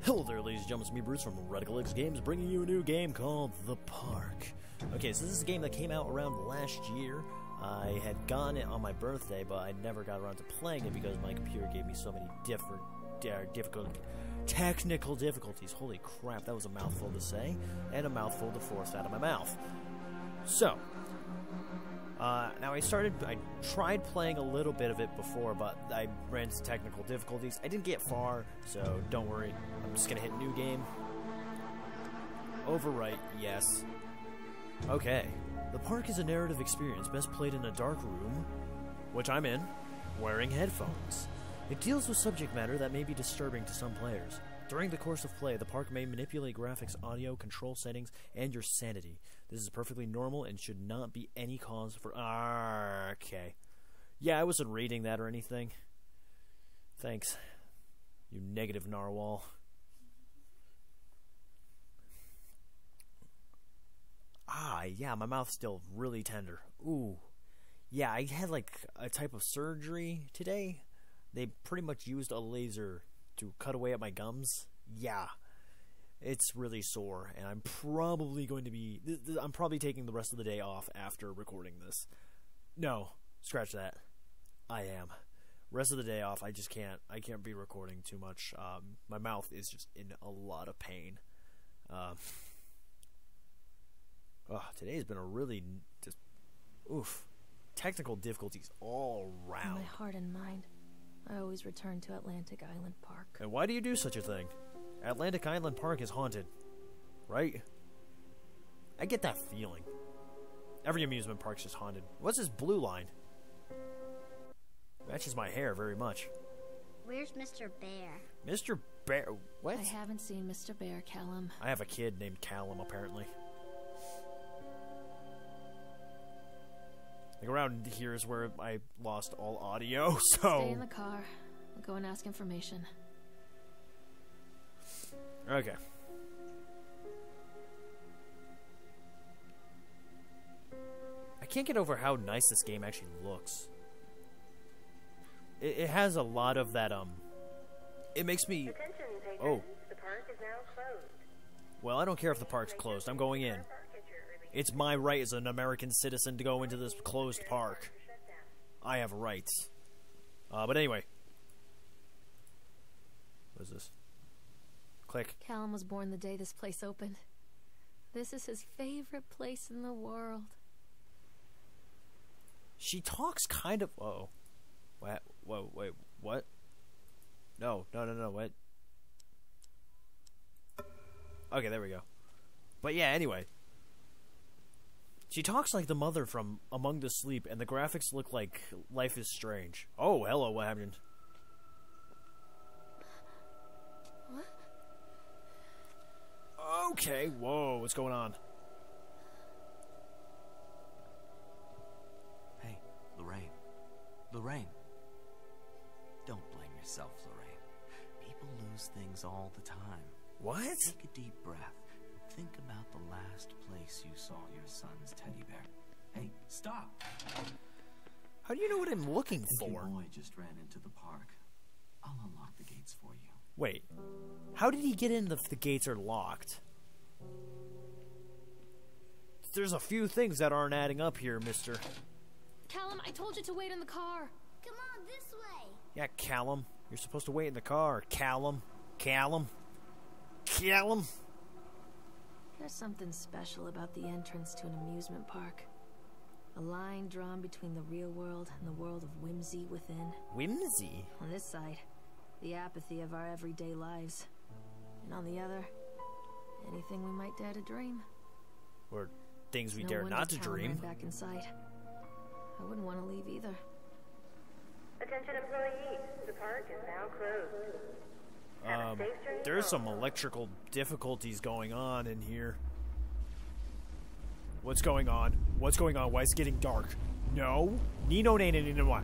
Hello there, ladies and gentlemen, it's me, Bruce, from Radical X Games, bringing you a new game called The Park. Okay, so this is a game that came out around last year. I had gotten it on my birthday, but I never got around to playing it because my computer gave me so many different technical difficulties. Holy crap, that was a mouthful to say, and a mouthful to force out of my mouth. So, now I tried playing a little bit of it before, but I ran into technical difficulties. I didn't get far, so don't worry. I'm just gonna hit new game. Overwrite, yes. Okay. The Park is a narrative experience best played in a dark room, which I'm in, wearing headphones. It deals with subject matter that may be disturbing to some players. During the course of play, the Park may manipulate graphics, audio, control settings, and your sanity. This is perfectly normal and should not be any cause for... Okay. Yeah, I wasn't reading that or anything. Thanks. You negative narwhal. Yeah, my mouth's still really tender. Ooh. Yeah, I had like a type of surgery today. They pretty much used a laser to cut away at my gums. Yeah. It's really sore, and I'm probably going to be... I'm probably taking the rest of the day off after recording this. No, scratch that. I am. Rest of the day off, I just can't. I can't be recording too much. My mouth is just in a lot of pain. Today's been a really just... Oof. Technical difficulties all around. In my heart and mind, I always return to Atlantic Island Park. And why do you do such a thing? Atlantic Island Park is haunted, right? I get that feeling. Every amusement park's just haunted. What's this blue line? Matches my hair very much. Where's Mr. Bear? Mr. Bear? What? I haven't seen Mr. Bear, Callum. I have a kid named Callum, apparently. Like around here is where I lost all audio, so... Stay in the car. I'll go and ask information. Okay. I can't get over how nice this game actually looks. It has a lot of that, It makes me... Oh. The park is now closed. Well, I don't care if the park's closed. I'm going in. It's my right as an American citizen to go into this closed park. I have rights. But anyway. What is this? Click. Callum was born the day this place opened. This is his favorite place in the world. She talks kind of... Uh-oh. What? Whoa, wait, what? No, what? Okay, there we go. But yeah, anyway. She talks like the mother from Among the Sleep, and the graphics look like Life is Strange. Oh, hello, what happened? What? Okay, whoa, what's going on? Hey, Lorraine. Lorraine. Don't blame yourself, Lorraine. People lose things all the time. What? Take a deep breath. Think about the last place you saw your son's teddy bear. Hey, stop! How do you know what I'm looking for? Your boy just ran into the park. I'll unlock the gates for you. Wait, how did he get in if the gates are locked? There's a few things that aren't adding up here, mister. Callum, I told you to wait in the car. Come on, this way. Yeah, Callum. You're supposed to wait in the car. Callum. There's something special about the entrance to an amusement park. A line drawn between the real world and the world of whimsy within. Whimsy? On this side, the apathy of our everyday lives. And on the other, anything we might dare to dream. Or things we No dare wonder not to Callum dream. ran back inside. I wouldn't want to leave either. Attention employees, the park is now closed. There's some electrical difficulties going on in here. What's going on? What's going on? Why is it getting dark? No. Nino, what?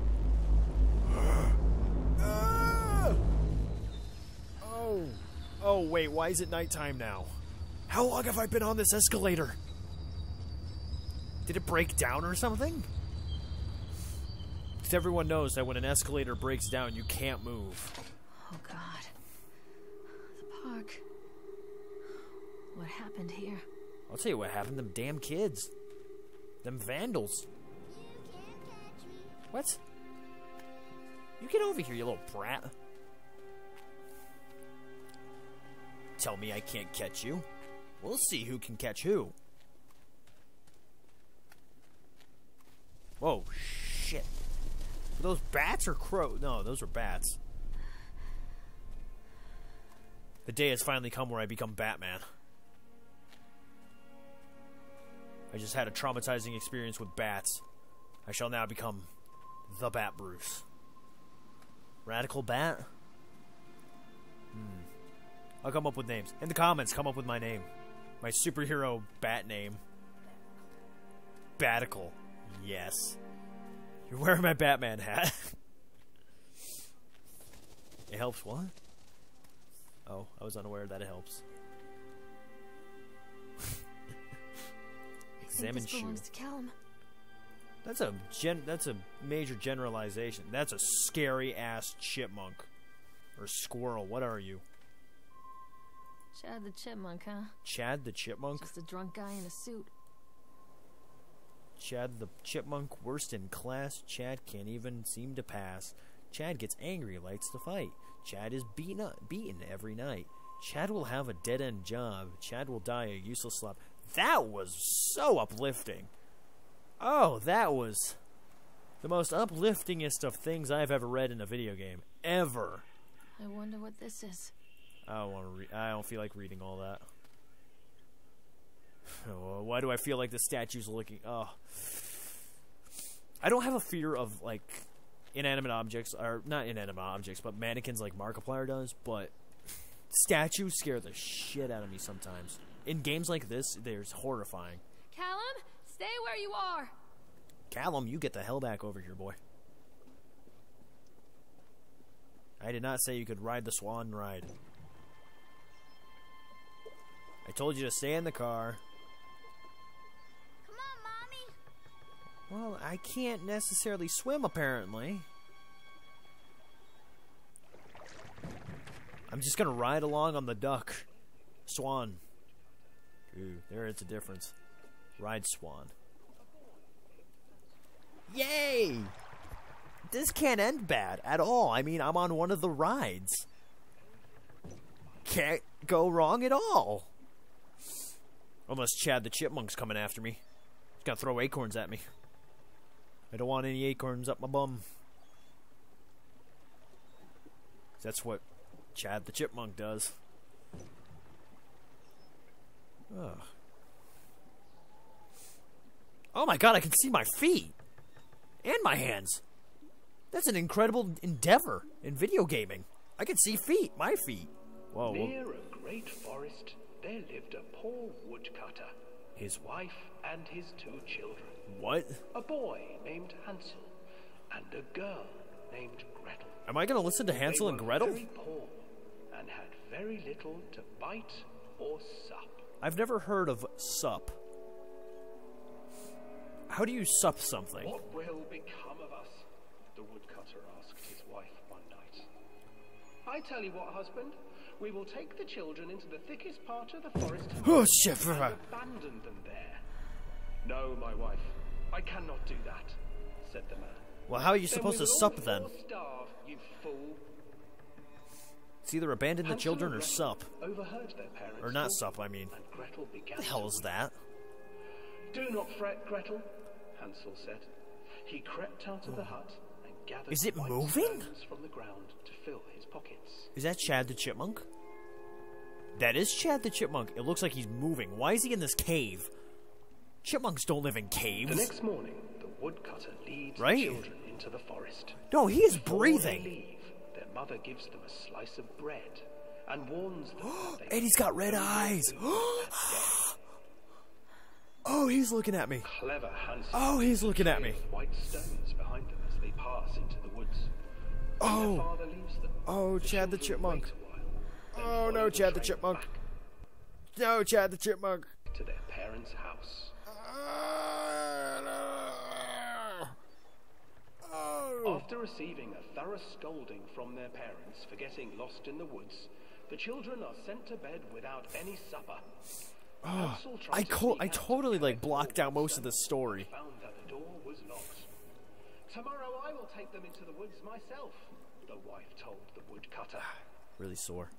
Oh, wait, why is it nighttime now? How long have I been on this escalator? Did it break down or something? Because everyone knows that when an escalator breaks down, you can't move. Oh, God. The park. happened here. I'll tell you what happened. Them damn kids. Them vandals. What? You get over here, you little brat. Tell me I can't catch you. We'll see who can catch who. Whoa, shit. Were those bats or crows? No, those were bats. The day has finally come where I become Batman. I just had a traumatizing experience with bats. I shall now become the Bat Bruce. Radical Bat? I'll come up with names. In the comments, come up with my name. My superhero bat name. Batical. Yes. You're wearing my Batman hat. It helps what? Oh, I was unaware that it helps. Examine this shoe. belongs to Callum. That's a major generalization. That's a scary ass chipmunk. Or squirrel. What are you? Chad the Chipmunk, huh? Chad the Chipmunk? Just a drunk guy in a suit. Chad the Chipmunk, worst in class. Chad can't even seem to pass. Chad gets angry, lights the fight. Chad is beaten every night. Chad will have a dead-end job. Chad will die a useless slop. That was so uplifting. Oh, that was the most upliftingest of things I've ever read in a video game. Ever. I wonder what this is. I don't want to read. I don't feel like reading all that. Oh, why do I feel like the statue's looking? Oh, I don't have a fear of like inanimate objects, or not inanimate objects, but mannequins like Markiplier does. But statues scare the shit out of me sometimes. In games like this, they're horrifying. Callum, stay where you are. Callum, you get the hell back over here, boy. I did not say you could ride the swan ride. I told you to stay in the car. Come on, Mommy. Well, I can't necessarily swim, apparently. I'm just gonna ride along on the duck. Swan. Ooh, there it's a difference. Ride swan. Yay! This can't end bad at all. I mean, I'm on one of the rides. Can't go wrong at all. Unless Chad the Chipmunk's coming after me. He's gonna throw acorns at me. I don't want any acorns up my bum. That's what Chad the Chipmunk does. Ugh. Oh my god, I can see my feet! And my hands! That's an incredible endeavor in video gaming. I can see feet, my feet. Whoa. Near a great forest, there lived a poor woodcutter, his wife and his 2 children. What? A boy named Hansel and a girl named Gretel. Am I gonna listen to Hansel and Gretel? They were very poor and had very little to bite or sup. I've never heard of sup. How do you sup something? What will become of us? The woodcutter asked his wife one night. I tell you what, husband. We will take the children into the thickest part of the forest Oh, shit. and abandon them there. No, my wife. I cannot do that, said the man. Well, how are you supposed to sup then? Starve, you fool. It's either abandon the Hansel children and or Gretel sup. overheard their parents Or not talk, sup, I mean. and Gretel began What the hell to is weep. that? Do not fret, Gretel, Hansel said. He crept out of the hut and gathered Is it white moving? stones from the ground to fill his pockets. Is that Chad the Chipmunk? That is Chad the Chipmunk. It looks like he's moving. Why is he in this cave? Chipmunks don't live in The caves. next morning, the woodcutter leads Right. the children into the forest. No, he is Before breathing. they leave, their mother gives them a slice of bread and warns them that they And he's got red eyes. Oh, he's looking at me. Clever Hansel. Oh, he's looking at me. throws white stones behind them as they pass into the woods. When Oh. their father leaves them, Oh, Chad the children Chipmunk. wait a while, then Oh, follow no, Chad the train Chipmunk. back No, Chad the Chipmunk. to their parents' house. Oh. After receiving a thorough scolding from their parents for getting lost in the woods, the children are sent to bed without any supper. Hansel tried to sneak I out totally to like collect blocked the out most of the woodstone, story. but found that the door was locked. Tomorrow I will take them into the woods myself, the wife told the woodcutter. Really sore.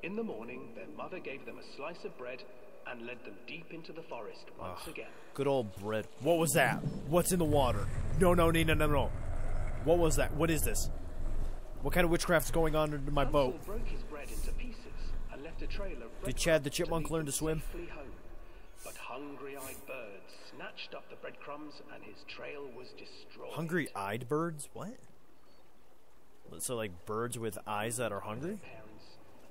In the morning, their mother gave them a slice of bread and led them deep into the forest once again. Good old bread. What was that? What's in the water? No. What was that? What is this? What kind of witchcraft is going on in my boat? Hansel broke his bread into pieces and left a trail of Did Chad the breadcrumbs Chipmunk lead learn to them swim? safely home. But hungry-eyed birds snatched up the breadcrumbs and his trail was destroyed. Hungry-eyed birds? What? So like birds with eyes that are hungry? Parents,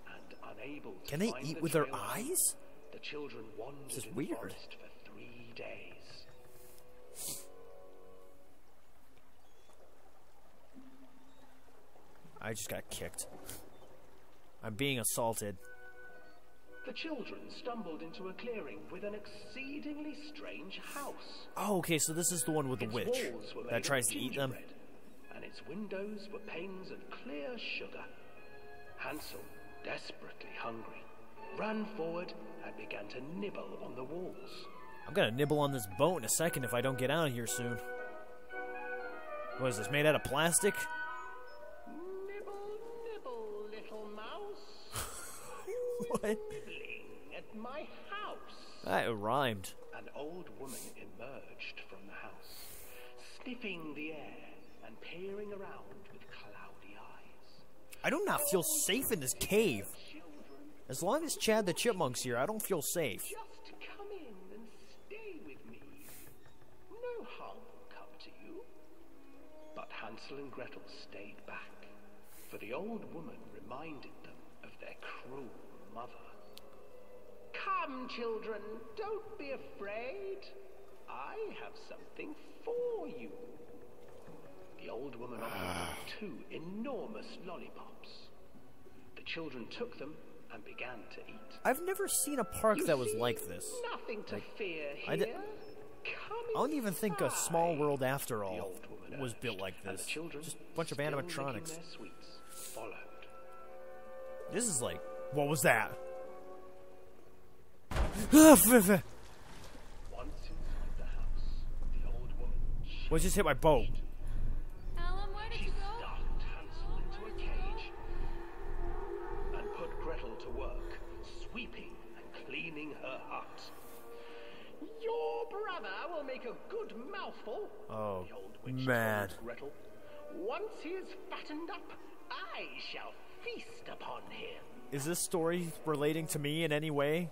and unable to Can they find eat the with their trail home, eyes? The children wandered This is in weird. the forest for 3 days. I just got kicked. I'm being assaulted. The children stumbled into a clearing with an exceedingly strange house. Oh, okay, so this is the one with the Its witch walls were made that of tries to eat them. gingerbread, and its windows were panes of clear sugar. Hansel, desperately hungry, ran forward and began to nibble on the walls. I'm gonna nibble on this boat in a second if I don't get out of here soon. What is this, made out of plastic? Nibble, nibble, little mouse. What? Nibbling at my house. That rhymed. An old woman emerged from the house, sniffing the air and peering around with cloudy eyes. I do not feel safe in this cave. Children, As long as Chad the Chipmunk's here, I don't feel safe. just come in and stay with me. No harm will come to you. But Hansel and Gretel stayed back, for the old woman reminded them of their cruel mother. Come, children, don't be afraid. I have something for you. The old woman offered them 2 enormous lollipops. The children took them and began to eat. I've never seen a park You that was see, like this. Nothing to fear I here. di- Come I don't even think a small inside, world after the all old woman was urged, built like and this. the children, Just a bunch of still licking animatronics. their sweets, followed. This is like, what was that? Once inside the house, the old woman What just hit my boat? Alan, where did She you go? stuffed Hansel into a cage and put Gretel to work, sweeping and cleaning her hut. Your brother will make a good mouthful, Oh, the old witch man. told Gretel. Once he is fattened up, I shall feast upon him. Is this story relating to me in any way?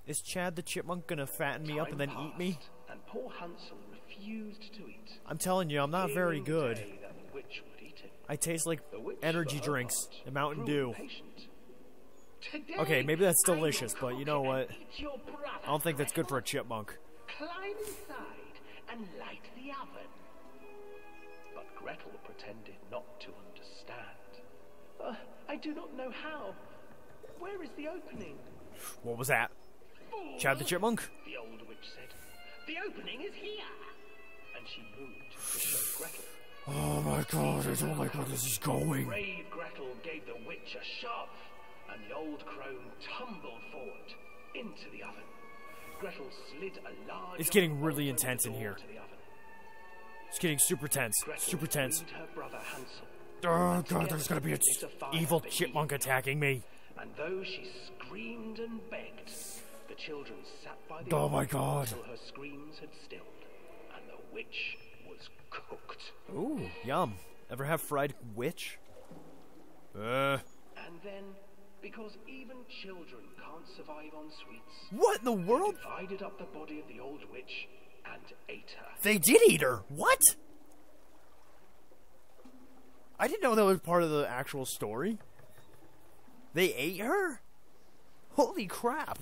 Is Chad the Chipmunk gonna fatten me up and then Time eat me? passed, and poor Hansel refused to eat. I'm telling you, I'm not very Fearing the good. day that the witch would eat him. I taste like The witch, energy for her drinks part, and Mountain grew Dew. impatient. Today, Okay, maybe that's I will delicious, but you know cook what? and eat your brother, I don't think that's good for a Gretel. chipmunk. Climb inside and light the oven. But Gretel pretended not to understand. I do not know how. Where is the opening? What was that? Fool, Chad the Chipmunk? the old witch said. The opening is here. And she moved to show Gretel. Oh my god, I don't like where this is going. Brave Gretel gave the witch a shove, and the old crone tumbled forward into the oven. Gretel slid a large It's getting oven really open intense the in door here. to the oven. It's getting super tense. Gretel Super tense. freed her brother Hansel. Oh and god, there's gonna be an together lit a fire evil beneath chipmunk them. attacking me. And though she screamed and begged, the children sat by the Oh oven my god. until her screams had stilled, and the witch was cooked. Ooh, yum. Ever have fried witch? And then, because even children can't survive on sweets, What in the world? divided up the body of the old witch and ate her. They did eat her. What? I didn't know that was part of the actual story. They ate her? Holy crap.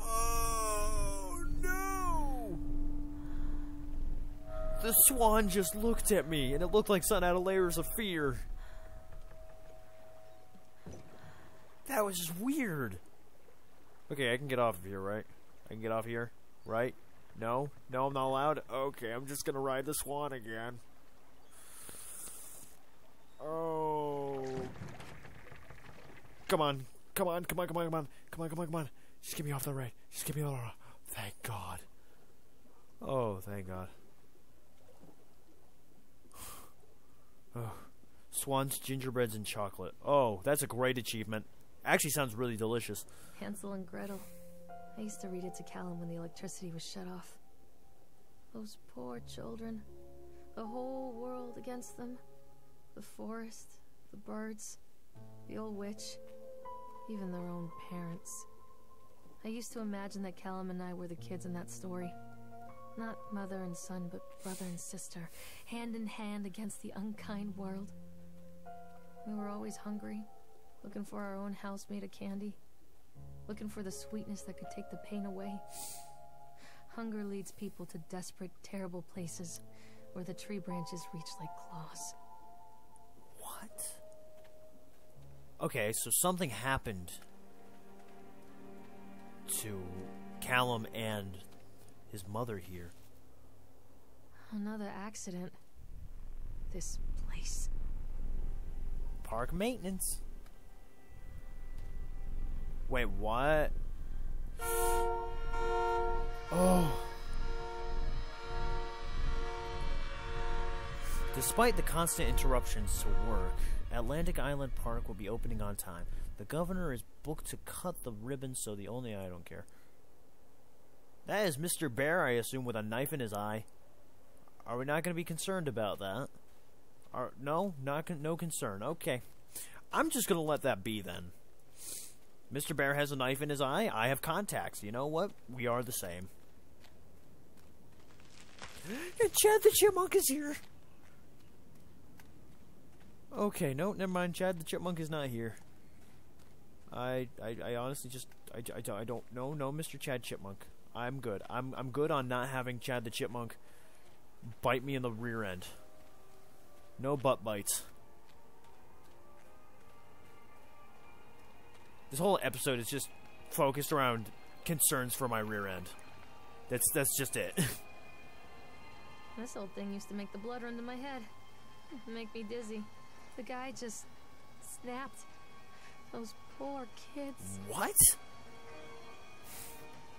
Oh no! The swan just looked at me and it looked like something out of Layers of Fear. That was just weird. Okay, I can get off of here, right? I can get off here, right? No? No, I'm not allowed? Okay, I'm just gonna ride the swan again. Oh. Come on. Come on. Come on. Come on. Come on. Come on. Come on. Come on. Just get me off the right. Just get me off the right. Thank God. Oh, thank God. Oh. Swans, gingerbreads, and chocolate. Oh, that's a great achievement. Actually sounds really delicious. Hansel and Gretel. I used to read it to Callum when the electricity was shut off. Those poor children. The whole world against them. The forest, the birds, the old witch, even their own parents. I used to imagine that Callum and I were the kids in that story. Not mother and son, but brother and sister, hand in hand against the unkind world. We were always hungry, looking for our own house made of candy, looking for the sweetness that could take the pain away. Hunger leads people to desperate, terrible places where the tree branches reach like claws. What? Okay, so something happened to Callum and his mother here. Another accident. This place. Park maintenance. Wait, what? Oh. Despite the constant interruptions to work, Atlantic Island Park will be opening on time. The governor is booked to cut the ribbon, so I don't care. That is Mr. Bear, I assume, with a knife in his eye. Are we not going to be concerned about that? No concern. Okay. I'm just going to let that be then. Mr. Bear has a knife in his eye. I have contacts. You know what? We are the same. And Chad the Chipmunk is here. Okay, no, never mind. Chad the Chipmunk is not here. I honestly just I don't know. No, Mr. Chad Chipmunk. I'm good. I'm good on not having Chad the Chipmunk bite me in the rear end. No butt bites. This whole episode is just focused around concerns for my rear end. That's just it. This old thing used to make the blood run to my head. Make me dizzy. The guy just snapped. Those poor kids. What?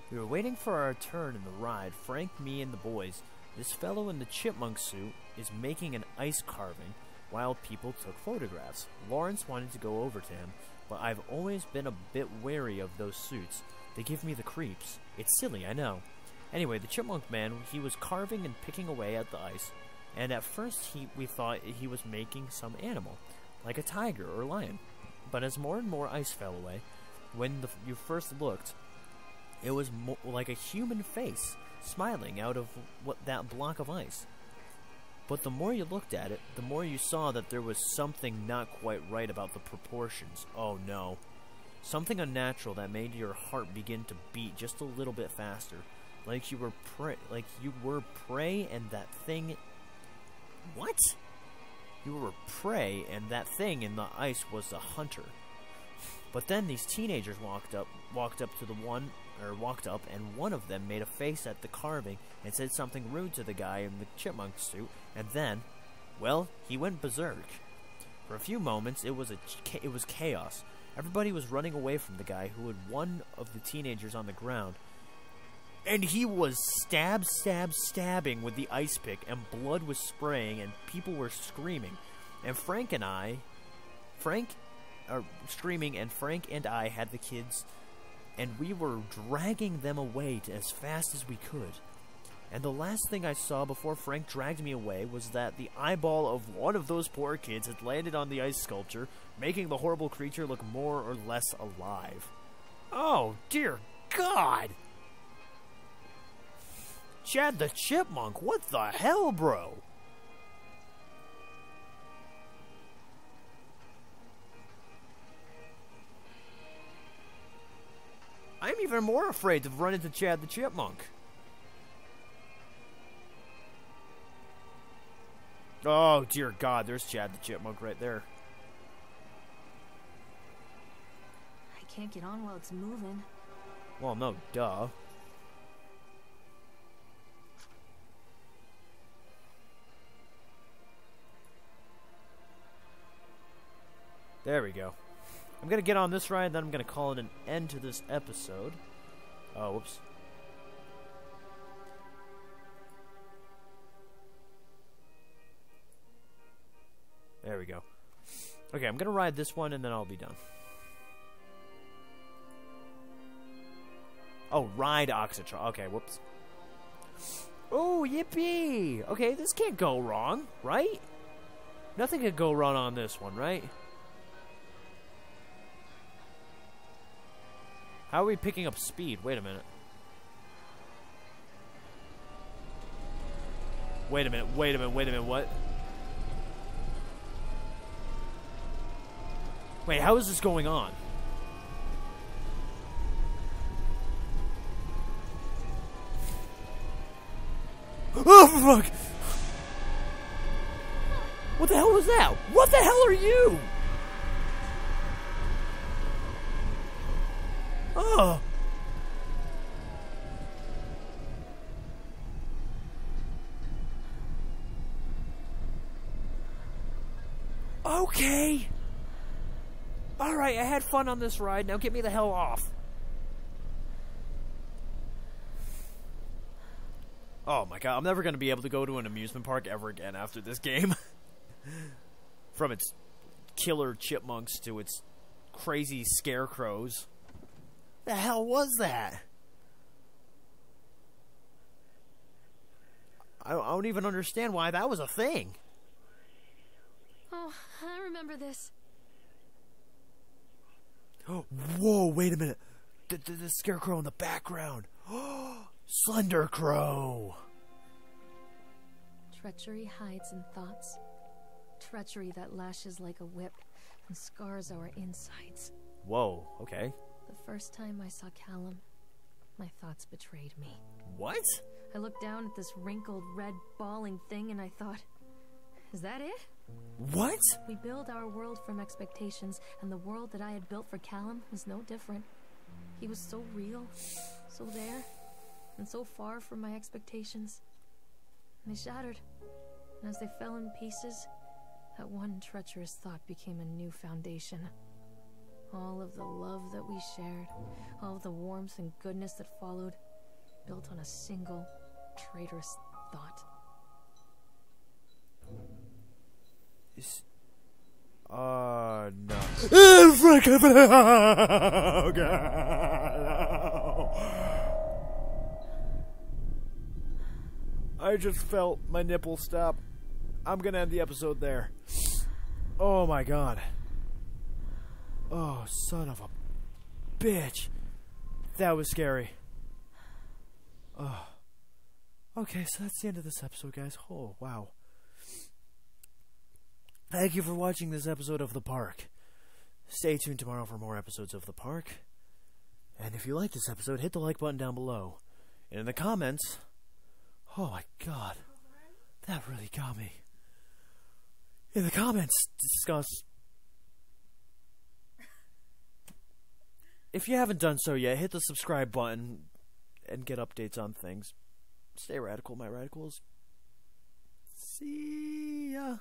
We were waiting for our turn in the ride. Frank, me, and the boys. This fellow in the chipmunk suit is making an ice carving while people took photographs. Lawrence wanted to go over to him, but I've always been a bit wary of those suits. They give me the creeps. It's silly, I know. Anyway, the chipmunk man, he was carving and picking away at the ice, and at first we thought he was making some animal, like a tiger or lion. But as more and more ice fell away, when you first looked, it was like a human face smiling out of that block of ice. But the more you looked at it, the more you saw that there was something not quite right about the proportions. Oh no. Something unnatural that made your heart begin to beat just a little bit faster. Like you were prey and that thing... What? You were prey and that thing in the ice was the hunter. But then these teenagers walked up and one of them made a face at the carving and said something rude to the guy in the chipmunk suit, and then, well, he went berserk. For a few moments, it was chaos. Everybody was running away from the guy who had one of the teenagers on the ground, and he was stabbing with the ice pick, and blood was spraying, and people were screaming. And Frank and I had the kids, and we were dragging them away as fast as we could. And the last thing I saw before Frank dragged me away was that the eyeball of one of those poor kids had landed on the ice sculpture, making the horrible creature look more or less alive. Oh, dear God! Chad the Chipmunk, what the hell, bro? I'm even more afraid to run into Chad the Chipmunk. Oh, dear God, there's Chad the Chipmunk right there. I can't get on while it's moving. Well, no, duh. There we go. I'm going to get on this ride, then I'm going to call it an end to this episode. Oh, whoops. There we go. Okay, I'm going to ride this one, and then I'll be done. Oh, ride Oxytron. Okay, whoops. Oh, yippee! Okay, this can't go wrong, right? Nothing could go wrong on this one, right? How are we picking up speed? Wait a minute. Wait a minute, wait a minute, wait a minute, what? Wait, how is this going on? Oh, fuck! What the hell was that? What the hell are you? Oh! Okay! Alright, I had fun on this ride, now get me the hell off. Oh my god, I'm never going to be able to go to an amusement park ever again after this game. From its killer chipmunks to its crazy scarecrows. The hell was that? I don't even understand why that was a thing. Oh, I remember this. Whoa, wait a minute. The scarecrow in the background. Slender Crow. Treachery hides in thoughts. Treachery that lashes like a whip and scars our insides. Whoa, okay. The first time I saw Callum, my thoughts betrayed me. What? I looked down at this wrinkled, red, bawling thing and I thought, is that it? What? We build our world from expectations, and the world that I had built for Callum was no different. He was so real, so there, and so far from my expectations. And they shattered, and as they fell in pieces, that one treacherous thought became a new foundation. All of the love that we shared, all of the warmth and goodness that followed, built on a single, traitorous thought. No. Oh, God. I just felt my nipple stop. I'm gonna end the episode there. Oh my god. Oh, son of a bitch. That was scary. Oh. Okay, so that's the end of this episode, guys. Oh, wow. Thank you for watching this episode of The Park. Stay tuned tomorrow for more episodes of The Park. And if you like this episode, hit the like button down below. And in the comments... Oh my god. That really got me. In the comments, discuss... If you haven't done so yet, hit the subscribe button and get updates on things. Stay radical, my radicals. See ya.